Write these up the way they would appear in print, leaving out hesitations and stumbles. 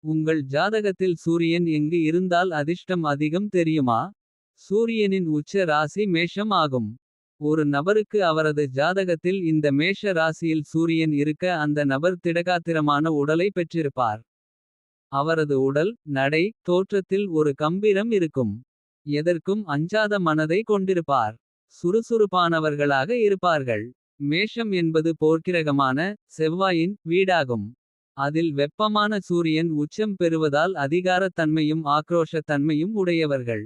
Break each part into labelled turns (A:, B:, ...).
A: உங்கள் ஜாதகத்தில் சூரியன் எங்கு இருந்தால் அதிர்ஷ்டம் அதிகம் தெரியுமா? சூரியனின் உச்ச ராசி மேஷம் ஆகும். ஒரு நபருக்கு அவரது ஜாதகத்தில் இந்த மேஷ ராசியில் சூரியன் இருக்க அந்த நபர் திடகாத்திரமான உடலை பெற்றிருப்பார். அவரது உடல் நடை தோற்றத்தில் ஒரு கம்பீரம் இருக்கும். எதற்கும் அஞ்சாத மனதை கொண்டிருப்பார். சுறுசுறுப்பானவர்களாக இருப்பார்கள். மேஷம் என்பது போர்க்கிரகமான செவ்வாயின் வீடாகும். அதில் வெப்பமான சூரியன் உச்சம் பெறுவதால் அதிகாரத் தன்மையும் ஆக்ரோஷத் தன்மையும் உடையவர்கள்.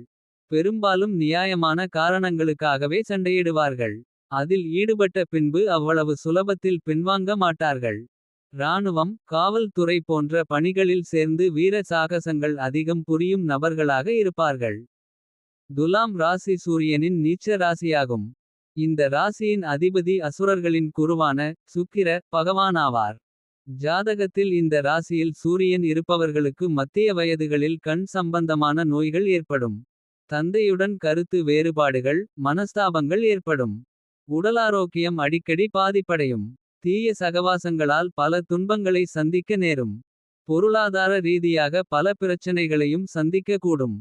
A: பெரும்பாலும் நியாயமான காரணங்களுக்காகவே சண்டையிடுவார்கள். அதில் ஈடுபட்ட பின்பு அவ்வளவு சுலபத்தில் பின்வாங்க மாட்டார்கள். இராணுவம் காவல்துறை போன்ற பணிகளில் சேர்ந்து வீர சாகசங்கள் அதிகம் புரியும் நபர்களாக இருப்பார்கள். துலாம் ராசி சூரியனின் நீச்ச ராசியாகும். இந்த ராசியின் அதிபதி அசுரர்களின் குருவான சுக்கிர பகவானாவார். ஜாதகத்தில் இந்த ராசியில் சூரியன் இருப்பவர்களுக்கு மத்திய வயதுகளில் கண் சம்பந்தமான நோய்கள் ஏற்படும். தந்தையுடன் கருத்து வேறுபாடுகள் மனஸ்தாபங்கள் ஏற்படும். உடலாரோக்கியம் அடிக்கடி பாதிப்படையும். தீய சகவாசங்களால் பல துன்பங்களை சந்திக்க நேரும். பொருளாதார ரீதியாக பல பிரச்சனைகளையும் சந்திக்க கூடும்.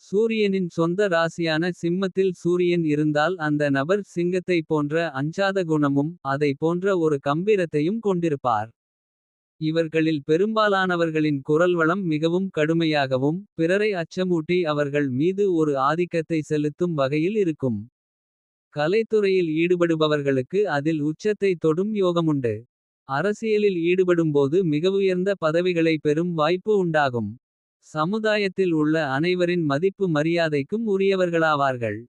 A: சூரியனின் சொந்த ராசியான சிம்மத்தில் சூரியன் இருந்தால் அந்த நபர் சிங்கத்தை போன்ற அஞ்சாத குணமும் அதை போன்ற ஒரு கம்பீரத்தையும் கொண்டிருப்பார். இவர்களில் பெரும்பாலானவர்களின் குரல் வளம் மிகவும் கடுமையாகவும். பிறரை அச்சமூட்டி அவர்கள் மீது ஒரு ஆதிக்கத்தை செலுத்தும் வகையில் இருக்கும். கலைத்துறையில் ஈடுபடுபவர்களுக்கு அதில் உச்சத்தை தொடும் யோகமுண்டு. அரசியலில் ஈடுபடும்போது மிகவுயர்ந்த பதவிகளை பெறும் வாய்ப்பு உண்டாகும். சமுதாயத்தில் உள்ள அனைவரின் மதிப்பு மரியாதைக்கும் உரியவர்களாவார்கள்.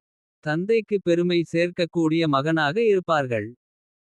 A: தந்தைக்கு பெருமை சேர்க்கக்கூடிய மகனாக இருப்பார்கள்.